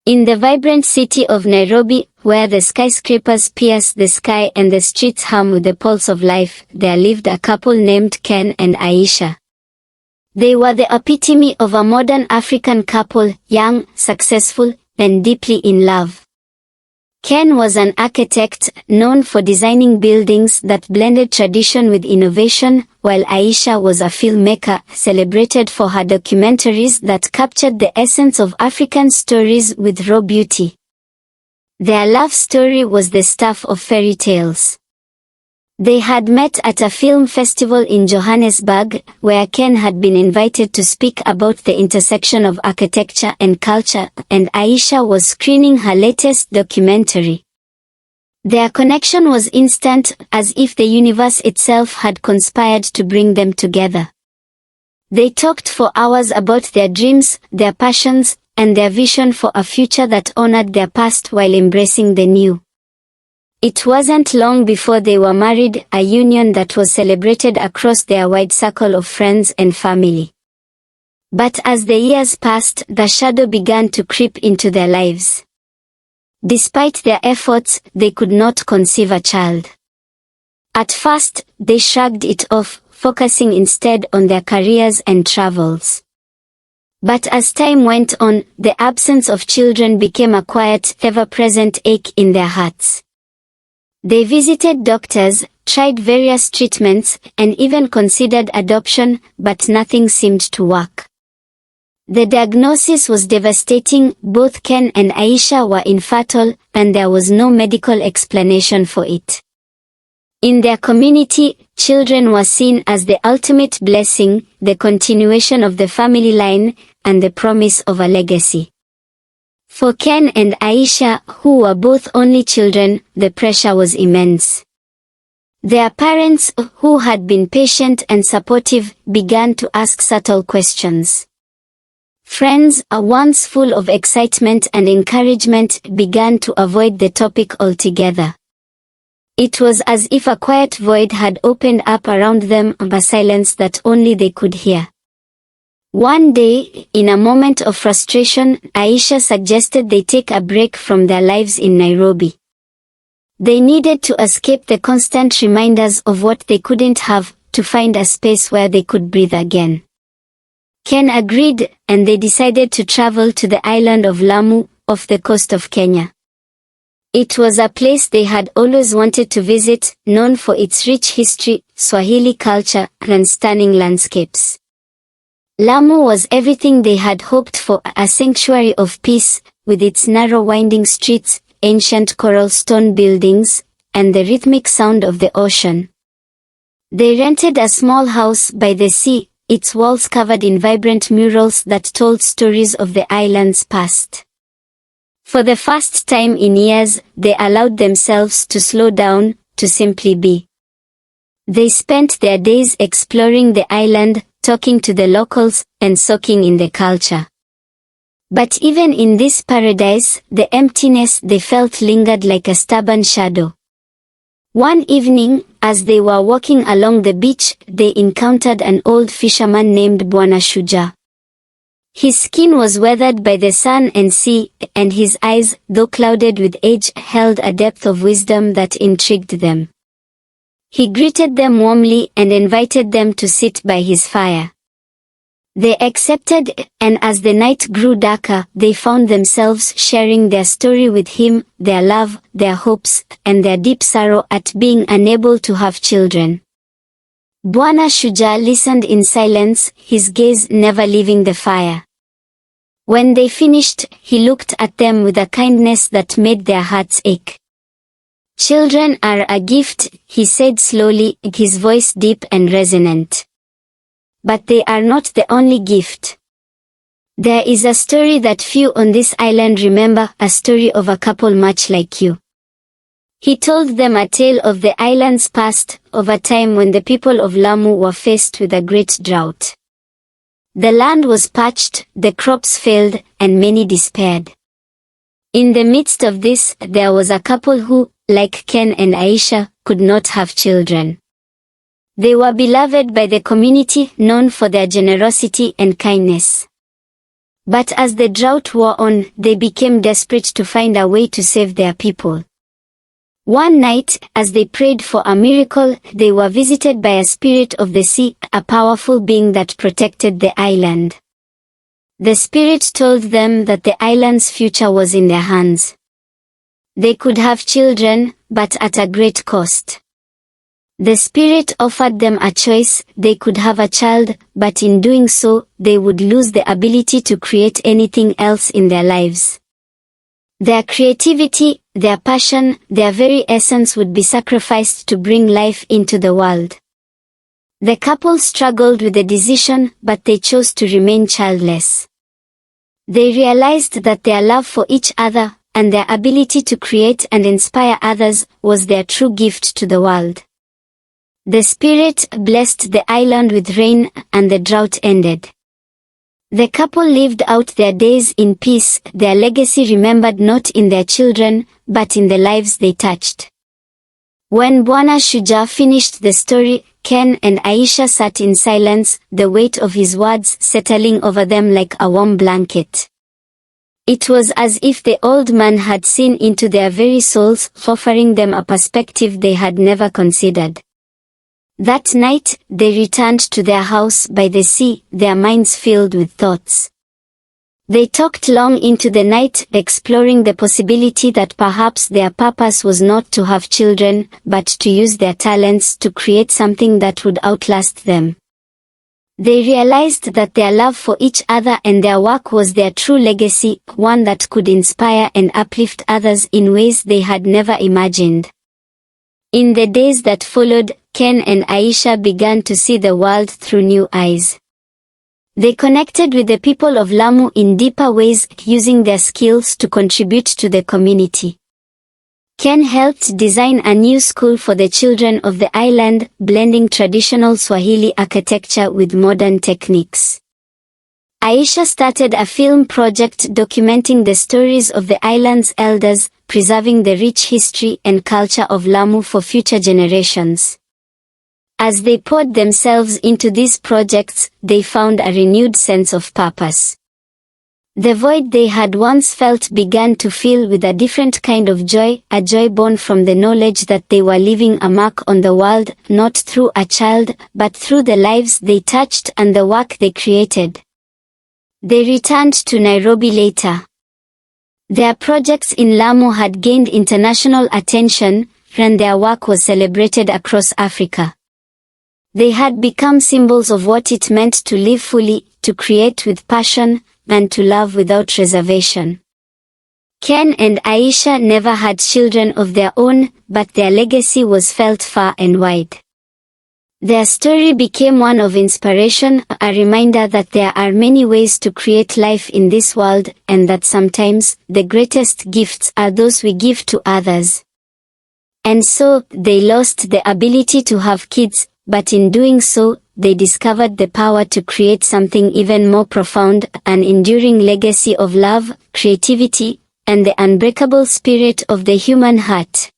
In the vibrant city of Nairobi, where the skyscrapers pierce the sky and the streets hum with the pulse of life, there lived a couple named Ken and Aisha. They were the epitome of a modern African couple, young, successful, and deeply in love. Ken was an architect, known for designing buildings that blended tradition with innovation, while Aisha was a filmmaker, celebrated for her documentaries that captured the essence of African stories with raw beauty. Their love story was the stuff of fairy tales. They had met at a film festival in Johannesburg, where Ken had been invited to speak about the intersection of architecture and culture, and Aisha was screening her latest documentary. Their connection was instant, as if the universe itself had conspired to bring them together. They talked for hours about their dreams, their passions, and their vision for a future that honored their past while embracing the new. It wasn't long before they were married, a union that was celebrated across their wide circle of friends and family. But as the years passed, the shadow began to creep into their lives. Despite their efforts, they could not conceive a child. At first, they shrugged it off, focusing instead on their careers and travels. But as time went on, the absence of children became a quiet, ever-present ache in their hearts. They visited doctors, tried various treatments, and even considered adoption, but nothing seemed to work. The diagnosis was devastating. Both Ken and Aisha were infertile, and there was no medical explanation for it. In their community, children were seen as the ultimate blessing, the continuation of the family line, and the promise of a legacy. For Ken and Aisha, who were both only children, the pressure was immense. Their parents, who had been patient and supportive, began to ask subtle questions. Friends, once full of excitement and encouragement, began to avoid the topic altogether. It was as if a quiet void had opened up around them, a silence that only they could hear. One day, in a moment of frustration, Aisha suggested they take a break from their lives in Nairobi. They needed to escape the constant reminders of what they couldn't have, to find a space where they could breathe again. Ken agreed, and they decided to travel to the island of Lamu, off the coast of Kenya. It was a place they had always wanted to visit, known for its rich history, Swahili culture, and stunning landscapes. Lamu was everything they had hoped for, a sanctuary of peace, with its narrow winding streets, ancient coral stone buildings, and the rhythmic sound of the ocean. They rented a small house by the sea, its walls covered in vibrant murals that told stories of the island's past. For the first time in years, they allowed themselves to slow down, to simply be. They spent their days exploring the island, talking to the locals, and soaking in the culture. But even in this paradise, the emptiness they felt lingered like a stubborn shadow. One evening, as they were walking along the beach, they encountered an old fisherman named Bwana Shuja. His skin was weathered by the sun and sea, and his eyes, though clouded with age, held a depth of wisdom that intrigued them. He greeted them warmly and invited them to sit by his fire. They accepted, and as the night grew darker, they found themselves sharing their story with him, their love, their hopes, and their deep sorrow at being unable to have children. Bwana Shuja listened in silence, his gaze never leaving the fire. When they finished, he looked at them with a kindness that made their hearts ache. "Children are a gift," he said slowly, his voice deep and resonant. "But they are not the only gift. There is a story that few on this island remember, a story of a couple much like you." He told them a tale of the island's past, of a time when the people of Lamu were faced with a great drought. The land was parched, the crops failed, and many despaired. In the midst of this, there was a couple who, like Ken and Aisha, could not have children. They were beloved by the community, known for their generosity and kindness. But as the drought wore on, they became desperate to find a way to save their people. One night, as they prayed for a miracle, they were visited by a spirit of the sea, a powerful being that protected the island. The spirit told them that the island's future was in their hands. They could have children, but at a great cost. The spirit offered them a choice: they could have a child, but in doing so, they would lose the ability to create anything else in their lives. Their creativity, their passion, their very essence would be sacrificed to bring life into the world. The couple struggled with the decision, but they chose to remain childless. They realized that their love for each other, and their ability to create and inspire others, was their true gift to the world. The spirit blessed the island with rain, and the drought ended. The couple lived out their days in peace, their legacy remembered not in their children, but in the lives they touched. When Bwana Shujaa finished the story, Ken and Aisha sat in silence, the weight of his words settling over them like a warm blanket. It was as if the old man had seen into their very souls, offering them a perspective they had never considered. That night, they returned to their house by the sea, their minds filled with thoughts. They talked long into the night, exploring the possibility that perhaps their purpose was not to have children, but to use their talents to create something that would outlast them. They realized that their love for each other and their work was their true legacy, one that could inspire and uplift others in ways they had never imagined. In the days that followed, Ken and Aisha began to see the world through new eyes. They connected with the people of Lamu in deeper ways, using their skills to contribute to the community. Ken helped design a new school for the children of the island, blending traditional Swahili architecture with modern techniques. Aisha started a film project documenting the stories of the island's elders, preserving the rich history and culture of Lamu for future generations. As they poured themselves into these projects, they found a renewed sense of purpose. The void they had once felt began to fill with a different kind of joy, a joy born from the knowledge that they were leaving a mark on the world, not through a child, but through the lives they touched and the work they created. They returned to Nairobi later. Their projects in Lamu had gained international attention, and their work was celebrated across Africa. They had become symbols of what it meant to live fully, to create with passion, and to love without reservation. Ken and Aisha never had children of their own, but their legacy was felt far and wide. Their story became one of inspiration, a reminder that there are many ways to create life in this world, and that sometimes, the greatest gifts are those we give to others. And so, they lost the ability to have kids, but in doing so, they discovered the power to create something even more profound, an enduring legacy of love, creativity, and the unbreakable spirit of the human heart.